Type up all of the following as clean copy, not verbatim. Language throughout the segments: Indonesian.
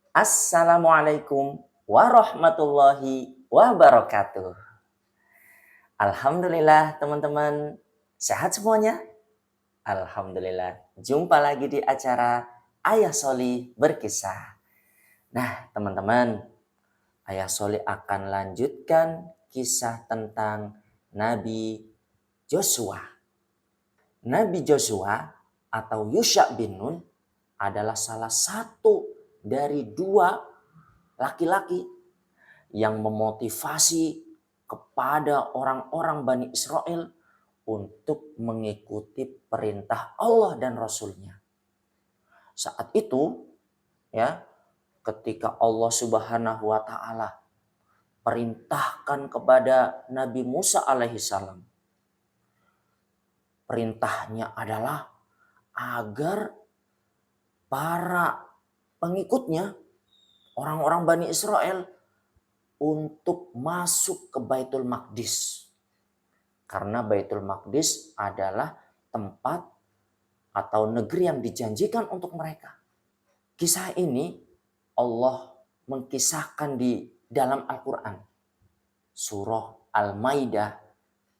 Assalamualaikum warahmatullahi wabarakatuh. Alhamdulillah teman-teman, sehat semuanya? Alhamdulillah, jumpa lagi di acara Ayah Soli Berkisah. Nah teman-teman, Ayah Soli akan lanjutkan kisah tentang Nabi Joshua. Nabi Joshua atau Yusha bin Nun adalah salah satu dari dua laki-laki yang memotivasi kepada orang-orang Bani Israel untuk mengikuti perintah Allah dan Rasul-Nya. Saat itu, ya, ketika Allah Subhanahu wa taala perintahkan kepada Nabi Musa alaihissalam, perintahnya adalah agar para pengikutnya, orang-orang Bani Israel, untuk masuk ke Baitul Maqdis. Karena Baitul Maqdis adalah tempat atau negeri yang dijanjikan untuk mereka. Kisah ini Allah mengkisahkan di dalam Al-Quran. Surah Al-Maidah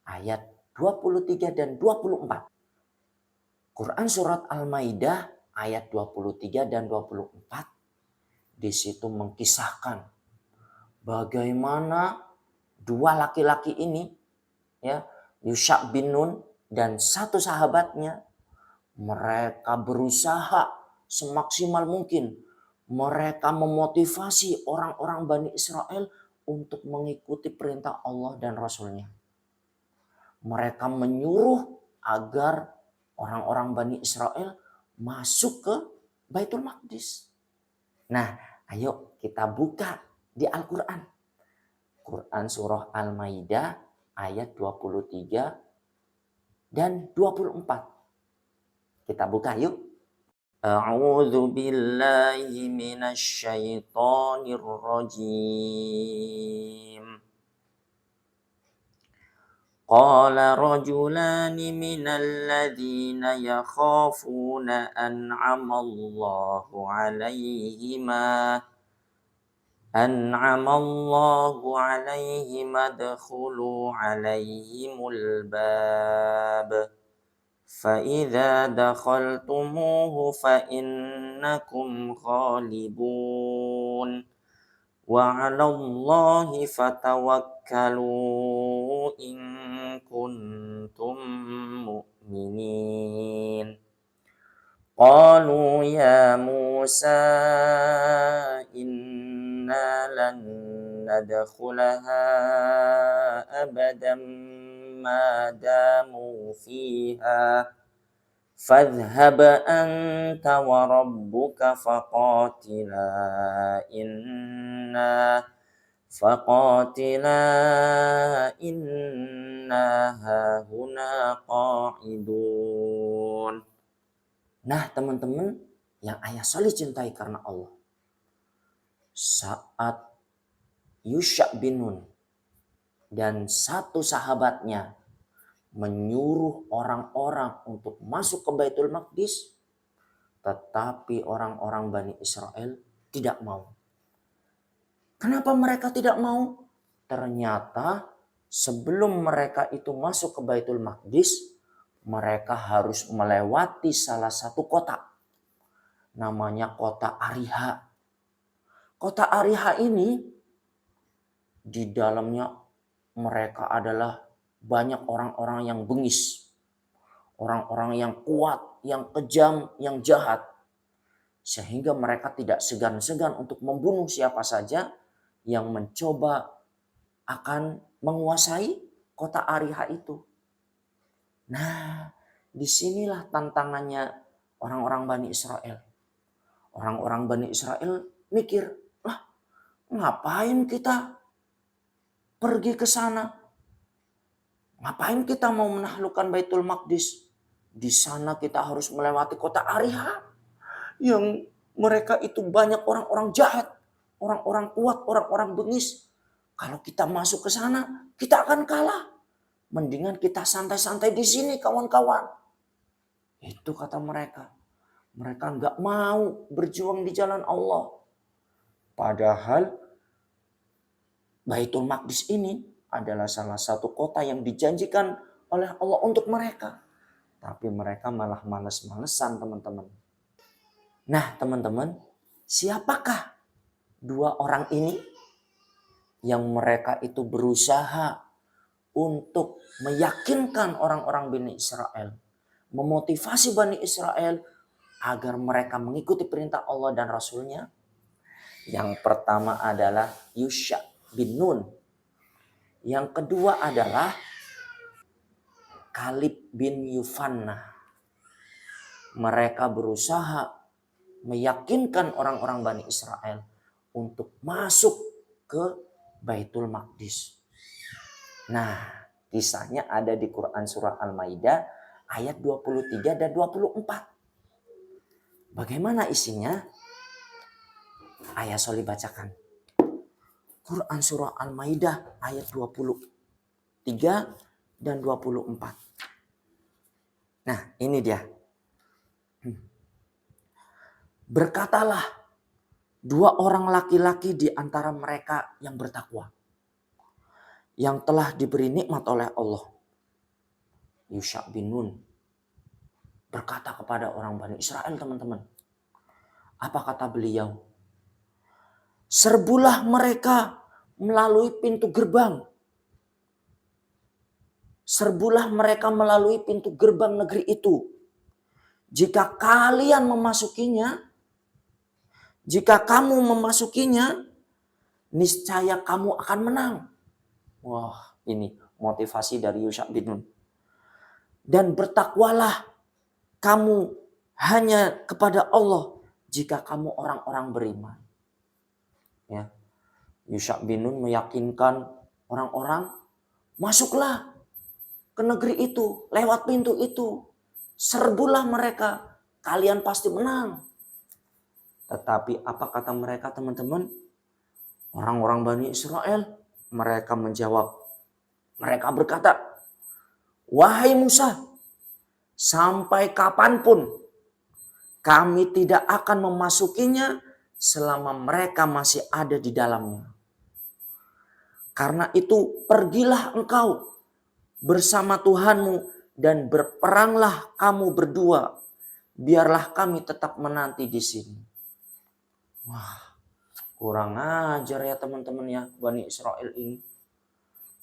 ayat 23 dan 24. Quran surat Al-Maidah ayat 23 dan 24 di situ mengkisahkan bagaimana dua laki-laki ini, ya, Yusha bin Nun dan satu sahabatnya, mereka berusaha semaksimal mungkin. Mereka memotivasi orang-orang Bani Israel untuk mengikuti perintah Allah dan Rasul-Nya. Mereka menyuruh agar orang-orang Bani Israel masuk ke Baitul Maqdis. Nah, ayo kita buka di Al-Quran. Quran surah Al-Maidah ayat 23 dan 24. Kita buka yuk. A'udzu billahi minasy syaithanir rajim. Qala rajulani minal ladzina yakhafuna an'ama Allahu 'alaihima adkhulu 'alaihimul bab فَإِذَا دَخَلْتُمُوهُ فَإِنَّكُمْ غَالِبُونَ وَعَلَى اللَّهِ فَتَوَكَّلُوا إِن كُنتُم مُّؤْمِنِينَ قَالُوا يَا مُوسَى إِنَّا لَن نَّدْخُلَهَا أَبَدًا مَا دَامُوا فِيهَا فَاذْهَبْ أَنْتَ وَرَبُّكَ فَقَاتِلَا إِنَّا هَاهُنَا قَاعِدُونَ. Nah teman-teman yang Ayah Soli cintai karena Allah, saat Yusha bin Nun dan satu sahabatnya menyuruh orang-orang untuk masuk ke Baitul Maqdis, tetapi orang-orang Bani Israel tidak mau. Kenapa mereka tidak mau? Ternyata sebelum mereka itu masuk ke Baitul Maqdis, mereka harus melewati salah satu kota. Namanya kota Ariha. Kota Ariha ini di dalamnya mereka adalah banyak orang-orang yang bengis. Orang-orang yang kuat, yang kejam, yang jahat. Sehingga mereka tidak segan-segan untuk membunuh siapa saja yang mencoba akan menguasai kota Ariha itu. Nah, disinilah tantangannya orang-orang Bani Israel. Orang-orang Bani Israel mikir, lah ngapain kita pergi ke sana? Ngapain kita mau menaklukkan Baitul Maqdis? Di sana kita harus melewati kota Ariha yang mereka itu banyak orang-orang jahat, orang-orang kuat, orang-orang bengis. Kalau kita masuk ke sana, kita akan kalah. Mendingan kita santai-santai di sini kawan-kawan. Itu kata mereka. Mereka nggak mau berjuang di jalan Allah. Padahal Baitul Maqdis ini adalah salah satu kota yang dijanjikan oleh Allah untuk mereka. Tapi mereka malah males-malesan teman-teman. Nah teman-teman, siapakah dua orang ini yang mereka itu berusaha untuk meyakinkan orang-orang Bani Israel, memotivasi Bani Israel agar mereka mengikuti perintah Allah dan Rasulnya? Yang pertama adalah Yusha bin Nun. Yang kedua adalah Kalib bin Yufanna. Mereka berusaha meyakinkan orang-orang Bani Israel untuk masuk ke Baitul Maqdis. Nah, kisahnya ada di Quran surah Al-Maidah ayat 23 dan 24. Bagaimana isinya? Ayah Soli bacakan. Quran surah Al-Maidah ayat 23 dan 24. Nah, ini dia. Berkatalah dua orang laki-laki di antara mereka yang bertakwa, yang telah diberi nikmat oleh Allah. Yusha bin Nun berkata kepada orang Bani Israel, teman-teman. Apa kata beliau? Serbulah mereka melalui pintu gerbang. Serbulah mereka melalui pintu gerbang negeri itu. Jika kalian memasukinya, jika kamu memasukinya, niscaya kamu akan menang. Wah, ini motivasi dari Yusha bin Nun. Dan bertakwalah kamu hanya kepada Allah jika kamu orang-orang beriman. Ya, Yusha bin Nun meyakinkan orang-orang, masuklah ke negeri itu, lewat pintu itu. Serbulah mereka, kalian pasti menang. Tetapi apa kata mereka teman-teman? Orang-orang Bani Israel, mereka menjawab. Mereka berkata, wahai Musa, sampai kapanpun kami tidak akan memasukinya selama mereka masih ada di dalamnya. Karena itu pergilah engkau bersama Tuhanmu dan berperanglah kamu berdua. Biarlah kami tetap menanti di sini. Wah, kurang ajar ya teman-teman ya, Bani Israel ini.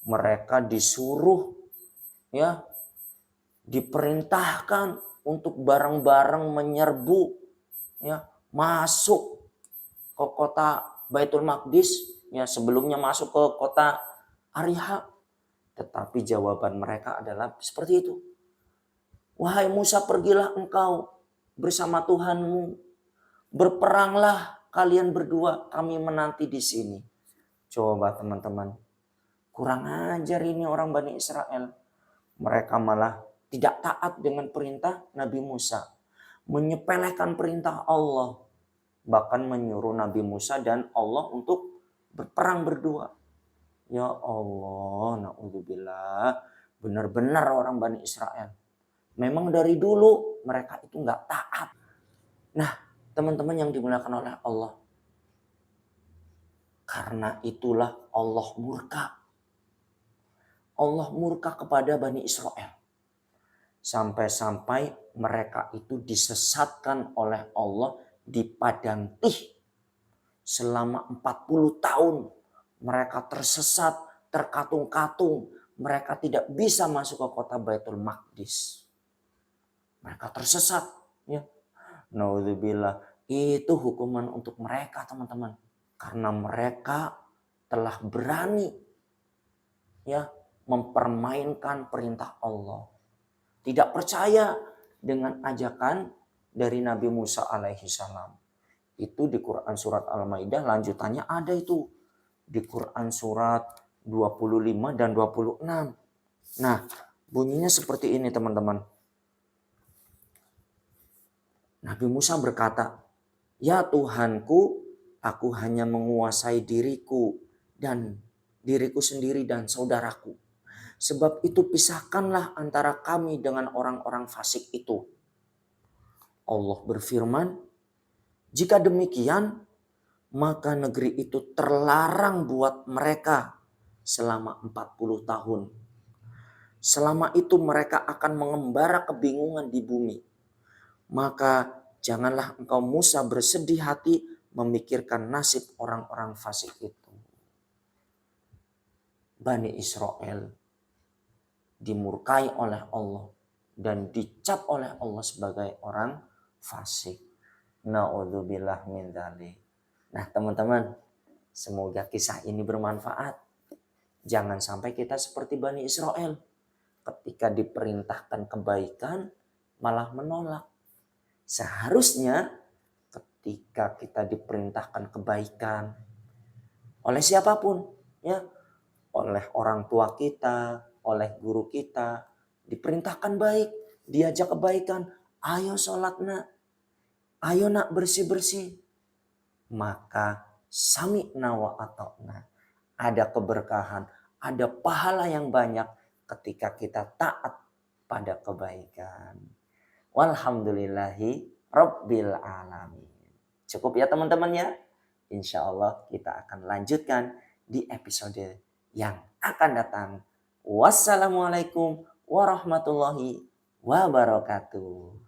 Mereka disuruh ya, diperintahkan untuk bareng-bareng menyerbu ya, masuk ke kota Baitul Maqdis ya, sebelumnya masuk ke kota Ariha. Tetapi jawaban mereka adalah seperti itu. Wahai Musa, pergilah engkau bersama Tuhanmu. Berperanglah kalian berdua, kami menanti di sini. Coba teman-teman, kurang ajar ini orang Bani Israel. Mereka malah tidak taat dengan perintah Nabi Musa. Menyepelekan perintah Allah. Bahkan menyuruh Nabi Musa dan Allah untuk berperang berdua. Ya Allah, na'udzubillah. Benar-benar orang Bani Israel. Memang dari dulu mereka itu nggak taat. Nah, teman-teman yang dimuliakan oleh Allah. Karena itulah Allah murka. Allah murka kepada Bani Israel. Sampai-sampai mereka itu disesatkan oleh Allah di padang Tih. Selama 40 tahun mereka tersesat, terkatung-katung. Mereka tidak bisa masuk ke kota Baitul Maqdis. Mereka tersesat. Ya. Naudzubillah. Itu hukuman untuk mereka teman-teman. Karena mereka telah berani ya, mempermainkan perintah Allah. Tidak percaya dengan ajakan dari Nabi Musa alaihi salam. Itu di Quran surat Al-Maidah lanjutannya ada itu. Di Quran surat 25 dan 26. Nah, bunyinya seperti ini teman-teman. Nabi Musa berkata, ya Tuhanku, aku hanya menguasai diriku sendiri dan saudaraku. Sebab itu pisahkanlah antara kami dengan orang-orang fasik itu. Allah berfirman, jika demikian, maka negeri itu terlarang buat mereka selama 40 tahun. Selama itu mereka akan mengembara kebingungan di bumi. Maka janganlah engkau Musa bersedih hati memikirkan nasib orang-orang fasik itu. Bani Israel dimurkai oleh Allah dan dicap oleh Allah sebagai orang fasik. Na'udzubillah min dzalik. Nah, teman-teman, semoga kisah ini bermanfaat. Jangan sampai kita seperti Bani Israel. Ketika diperintahkan kebaikan malah menolak. Seharusnya ketika kita diperintahkan kebaikan oleh siapapun, ya, oleh orang tua kita, oleh guru kita, diperintahkan baik, diajak kebaikan, ayo sholat nak, ayo nak bersih-bersih. Maka sami'na wa ata'na. Ada keberkahan, ada pahala yang banyak ketika kita taat pada kebaikan. Walhamdulillahi rabbil alamin. Cukup ya teman-teman ya. Insya Allah kita akan lanjutkan di episode yang akan datang. Wassalamualaikum warahmatullahi wabarakatuh.